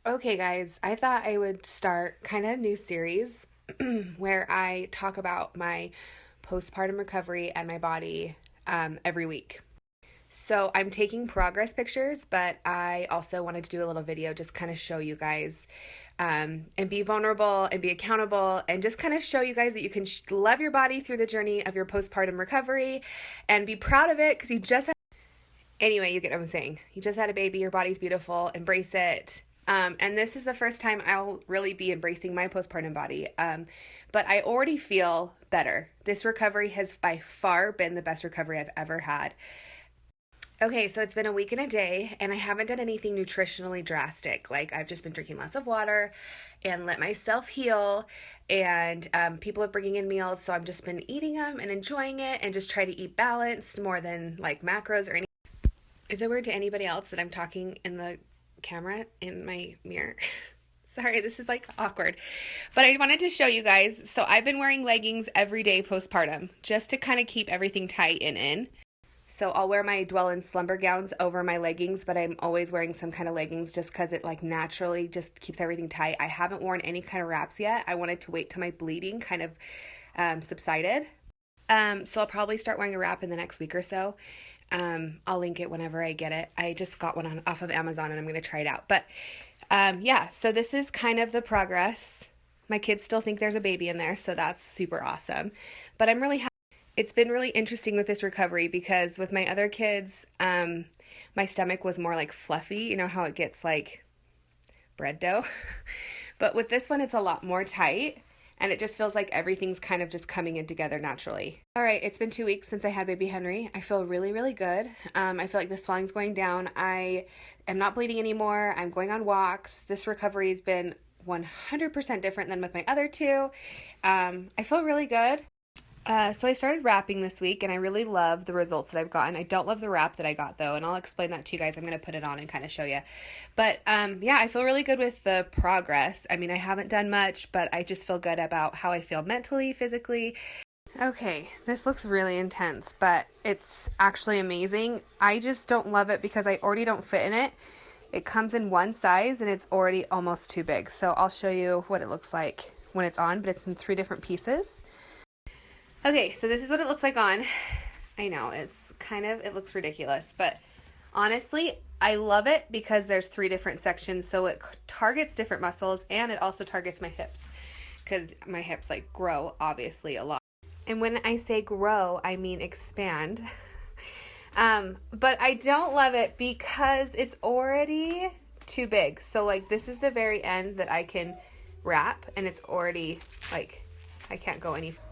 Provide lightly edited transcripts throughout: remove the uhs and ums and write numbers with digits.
Okay, guys, I thought I would start kind of a new series where I talk about my postpartum recovery and my body every week. So I'm taking progress pictures, but I also wanted to do a little video just kind of show you guys and be vulnerable and be accountable and just kind of show you guys that you can love your body through the journey of your postpartum recovery and be proud of it because you just had. Anyway, you get what I'm saying. You just had a baby, your body's beautiful, embrace it. And this is the first time I'll really be embracing my postpartum body. But I already feel better. This recovery has by far been the best recovery I've ever had. Okay, so it's been a week and a day, and I haven't done anything nutritionally drastic. Like, I've just been drinking lots of water and let myself heal. And people are bringing in meals, so I've just been eating them and enjoying it and just try to eat balanced more than like macros or anything. Is it weird to anybody else that I'm talking in the camera in my mirror? Sorry, this is like awkward. But I wanted to show you guys. So I've been wearing leggings every day postpartum just to kind of keep everything tight and in. So I'll wear my Dwell in Slumber gowns over my leggings, but I'm always wearing some kind of leggings just because it like naturally just keeps everything tight. I haven't worn any kind of wraps yet. I wanted to wait till my bleeding kind of subsided. So I'll probably start wearing a wrap in the next week or so. I'll link it whenever I get it. I just got one off of Amazon and I'm going to try it out. But yeah, so this is kind of the progress. My kids still think there's a baby in there, so that's super awesome. But I'm really happy. It's been really interesting with this recovery because with my other kids, my stomach was more like fluffy. You know how it gets like bread dough? But with this one, it's a lot more tight. And it just feels like everything's kind of just coming in together naturally. All right, it's been 2 weeks since I had baby Henry. I feel really, really good. I feel like the swelling's going down. I am not bleeding anymore. I'm going on walks. This recovery has been 100% different than with my other two. I feel really good. So I started wrapping this week, and I really love the results that I've gotten. I don't love the wrap that I got, though, and I'll explain that to you guys. I'm going to put it on and kind of show you. But, yeah, I feel really good with the progress. I mean, I haven't done much, but I just feel good about how I feel mentally, physically. Okay, this looks really intense, but it's actually amazing. I just don't love it because I already don't fit in it. It comes in one size, and it's already almost too big. So I'll show you what it looks like when it's on, but it's in 3 different pieces. Okay, so this is what it looks like on. I know, it looks ridiculous, but honestly, I love it because there's 3 different sections, so it targets different muscles, and it also targets my hips, because my hips, like, grow, obviously, a lot. And when I say grow, I mean expand. But I don't love it because it's already too big. So, like, this is the very end that I can wrap, and it's already, like, I can't go any further.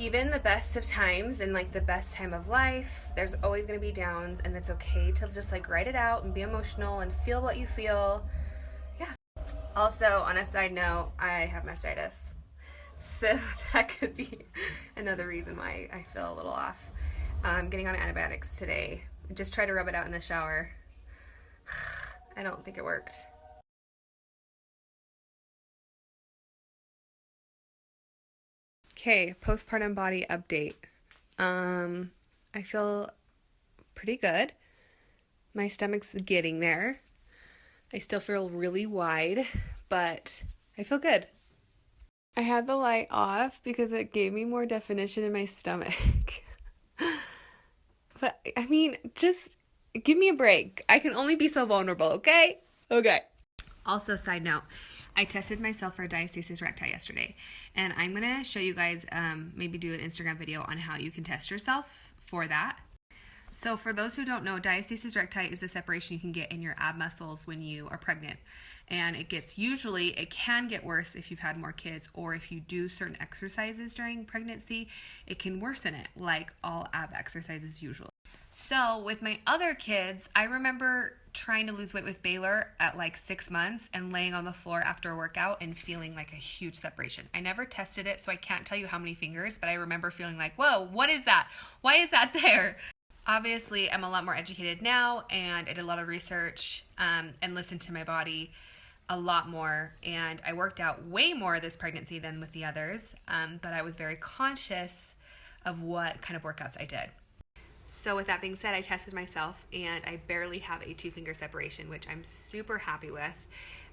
Even the best of times and like the best time of life, there's always going to be downs, and it's okay to just like write it out and be emotional and feel what you feel. Yeah. Also, on a side note, I have mastitis. So that could be another reason why I feel a little off. I'm getting on antibiotics today. Just try to rub it out in the shower. I don't think it worked. Okay, postpartum body update. I feel pretty good. My stomach's getting there. I still feel really wide, but I feel good. I had the light off because it gave me more definition in my stomach. But, I mean, just give me a break. I can only be so vulnerable, okay? Okay. Also, side note, I tested myself for Diastasis recti yesterday, and I'm going to show you guys, maybe do an Instagram video on how you can test yourself for that. So for those who don't know, diastasis recti is a separation you can get in your ab muscles when you are pregnant. And it can get worse if you've had more kids, or if you do certain exercises during pregnancy, it can worsen it, like all ab exercises usually. So with my other kids, I remember trying to lose weight with Baylor at like 6 months and laying on the floor after a workout and feeling like a huge separation. I never tested it, so I can't tell you how many fingers, but I remember feeling like, whoa, what is that? Why is that there? Obviously, I'm a lot more educated now, and I did a lot of research and listened to my body a lot more, and I worked out way more this pregnancy than with the others, but I was very conscious of what kind of workouts I did. So with that being said, I tested myself, and I barely have a 2-finger separation, which I'm super happy with.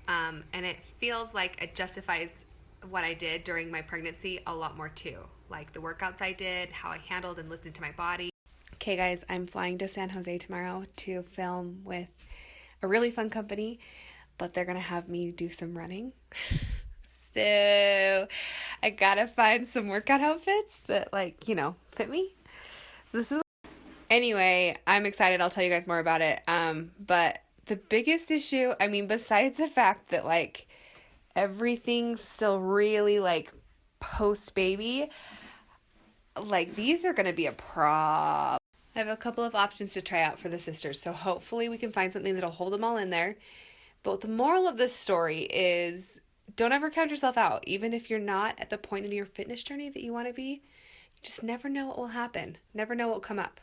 And it feels like it justifies what I did during my pregnancy a lot more too. Like the workouts I did, how I handled and listened to my body. Okay guys, I'm flying to San Jose tomorrow to film with a really fun company, but they're gonna have me do some running. So I gotta find some workout outfits that fit me. Anyway, I'm excited. I'll tell you guys more about it. But the biggest issue, besides the fact that everything's still really post baby, these are gonna be a problem. I have a couple of options to try out for the sisters, so hopefully we can find something that'll hold them all in there. But the moral of this story is don't ever count yourself out. Even if you're not at the point in your fitness journey that you want to be, you just never know what will happen. Never know what will come up.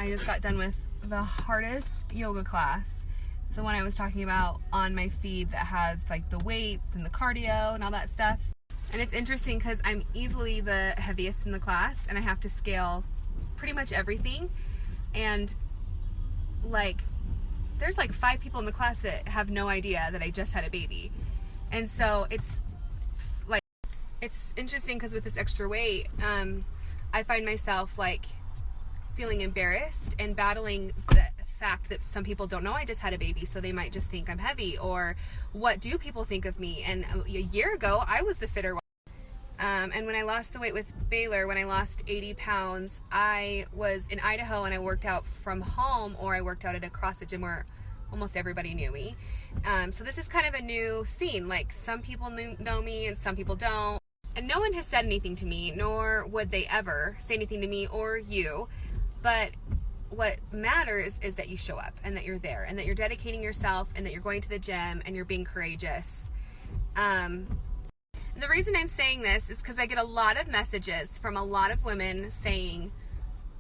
I just got done with the hardest yoga class. It's the one I was talking about on my feed that has the weights and the cardio and all that stuff. And it's interesting because I'm easily the heaviest in the class and I have to scale pretty much everything. And there's 5 people in the class that have no idea that I just had a baby. And so it's interesting because with this extra weight, I find myself feeling embarrassed and battling the fact that some people don't know I just had a baby, so they might just think I'm heavy, or what do people think of me? And a year ago I was the fitter one. And when I lost the weight with Baylor, when I lost 80 pounds, I was in Idaho and I worked out from home, or I worked out at a CrossFit gym where almost everybody knew me. So this is kind of a new scene. Some people know me and some people don't. And no one has said anything to me, nor would they ever say anything to me or you. But what matters is that you show up and that you're there and that you're dedicating yourself and that you're going to the gym and you're being courageous. And the reason I'm saying this is because I get a lot of messages from a lot of women saying,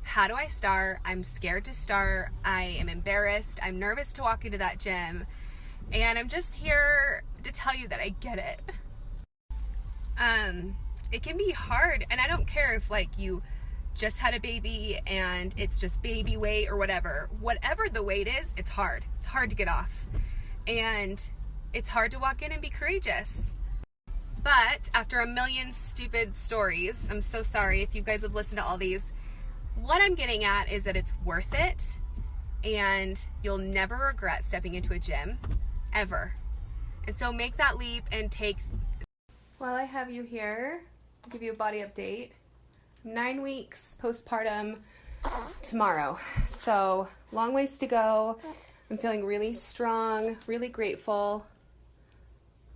how do I start? I'm scared to start. I am embarrassed. I'm nervous to walk into that gym. And I'm just here to tell you that I get it. It can be hard, and I don't care if you just had a baby and it's just baby weight or whatever the weight is. It's hard to get off, and it's hard to walk in and be courageous. But after a million stupid stories, I'm so sorry if you guys have listened to all these, what I'm getting at is that it's worth it, and you'll never regret stepping into a gym ever. And so make that leap and take. While I have you here, I'll give you a body update. 9 weeks postpartum tomorrow. So long ways to go. I'm feeling really strong, really grateful,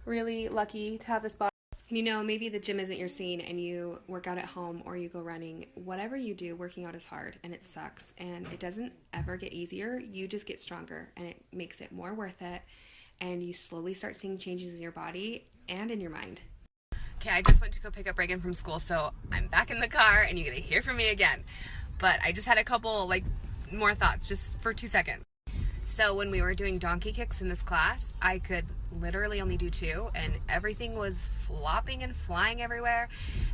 really lucky to have this body. Maybe the gym isn't your scene and you work out at home or you go running. Whatever you do, working out is hard and it sucks and it doesn't ever get easier. You just get stronger and it makes it more worth it, and you slowly start seeing changes in your body and in your mind. Okay, I just went to go pick up Reagan from school, so I'm back in the car and you're gonna hear from me again. But I just had a couple more thoughts just for 2 seconds. So when we were doing donkey kicks in this class, I could literally only do 2 and everything was flopping and flying everywhere.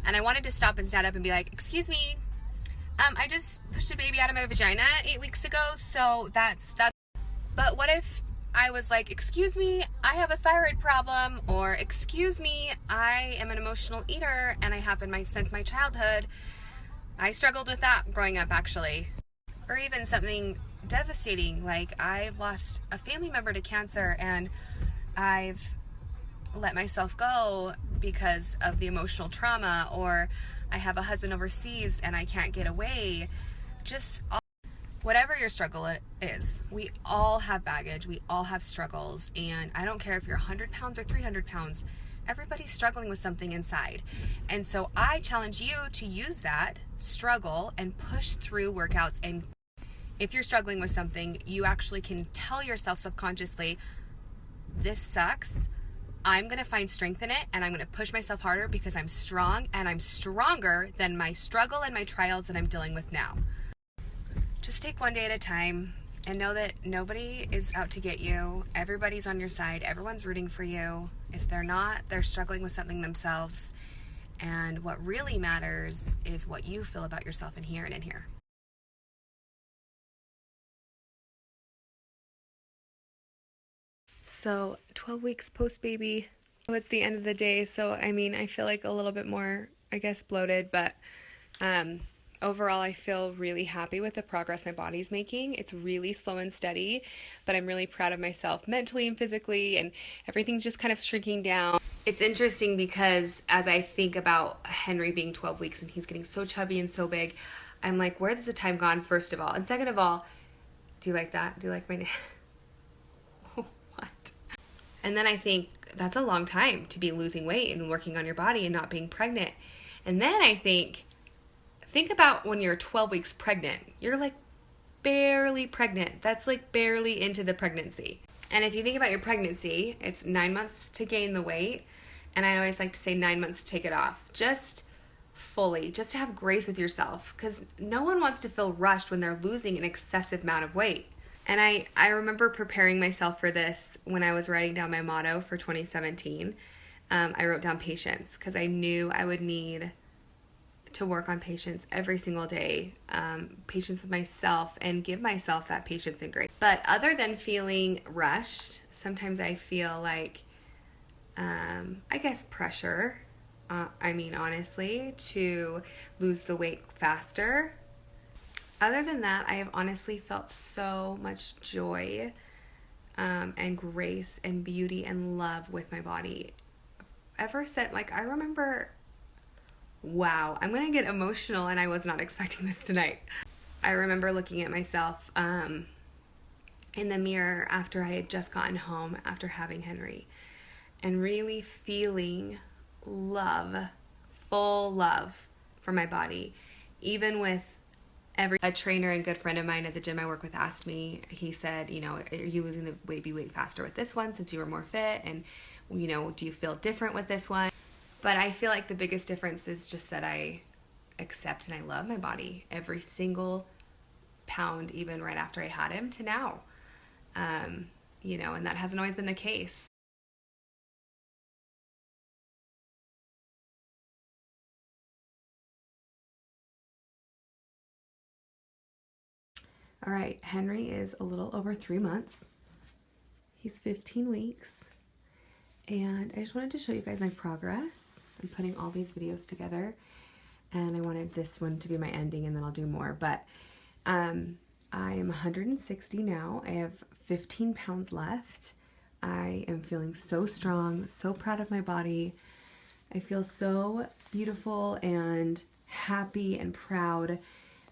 And I wanted to stop and stand up and be like, excuse me, I just pushed a baby out of my vagina 8 weeks ago, so that's. But what if I was like, excuse me, I have a thyroid problem, or excuse me, I am an emotional eater and I have been since my childhood. I struggled with that growing up, actually. Or even something devastating, like I've lost a family member to cancer and I've let myself go because of the emotional trauma, or I have a husband overseas and I can't get away. Whatever your struggle is, we all have baggage, we all have struggles, and I don't care if you're 100 pounds or 300 pounds, everybody's struggling with something inside. And so I challenge you to use that struggle and push through workouts. And if you're struggling with something, you actually can tell yourself subconsciously, this sucks, I'm gonna find strength in it, and I'm gonna push myself harder because I'm strong, and I'm stronger than my struggle and my trials that I'm dealing with now. just take one day at a time and know that nobody is out to get you. Everybody's on your side. Everyone's rooting for you. If they're not, they're struggling with something themselves. And what really matters is what you feel about yourself in here and in here. So 12 weeks post-baby. It's the end of the day, so I mean, I feel like a little bit more, I guess, bloated, but overall, I feel really happy with the progress my body's making. It's really slow and steady, but I'm really proud of myself mentally and physically, and everything's just kind of shrinking down. It's interesting because as I think about Henry being 12 weeks and he's getting so chubby and so big, I'm like, where has the time gone, first of all? And second of all, do you like that? Do you like my... What? And then I think that's a long time to be losing weight and working on your body and not being pregnant. And then I think about when you're 12 weeks pregnant. You're like barely pregnant. That's like barely into the pregnancy. And if you think about your pregnancy, it's 9 months to gain the weight. And I always like to say 9 months to take it off. Just fully, just to have grace with yourself. Because no one wants to feel rushed when they're losing an excessive amount of weight. And I remember preparing myself for this when I was writing down my motto for 2017. I wrote down patience because I knew I would need to work on patience every single day, patience with myself, and give myself that patience and grace. But other than feeling rushed, sometimes I feel like, I guess, pressure, honestly, to lose the weight faster. Other than that, I have honestly felt so much joy and grace and beauty and love with my body ever since, I remember, wow, I'm going to get emotional and I was not expecting this tonight. I remember looking at myself in the mirror after I had just gotten home after having Henry and really feeling love, full love for my body, even with a trainer and good friend of mine at the gym I work with asked me, he said, are you losing the baby weight faster with this one since you were more fit? And, do you feel different with this one? But I feel like the biggest difference is just that I accept and I love my body every single pound, even right after I had him to now. And that hasn't always been the case. All right, Henry is a little over 3 months. He's 15 weeks. And I just wanted to show you guys my progress. I'm putting all these videos together. And I wanted this one to be my ending and then I'll do more. But I am 160 now. I have 15 pounds left. I am feeling so strong, so proud of my body. I feel so beautiful and happy and proud.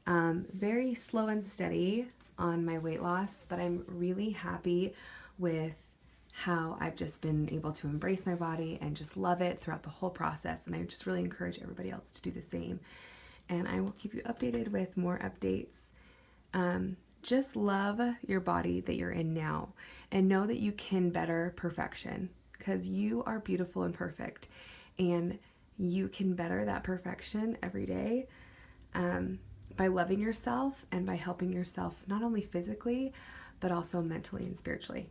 Very slow and steady on my weight loss, but I'm really happy with how I've just been able to embrace my body and just love it throughout the whole process. And I just really encourage everybody else to do the same. And I will keep you updated with more updates. Just love your body that you're in now and know that you can better perfection because you are beautiful and perfect. And you can better that perfection every day by loving yourself and by helping yourself not only physically, but also mentally and spiritually.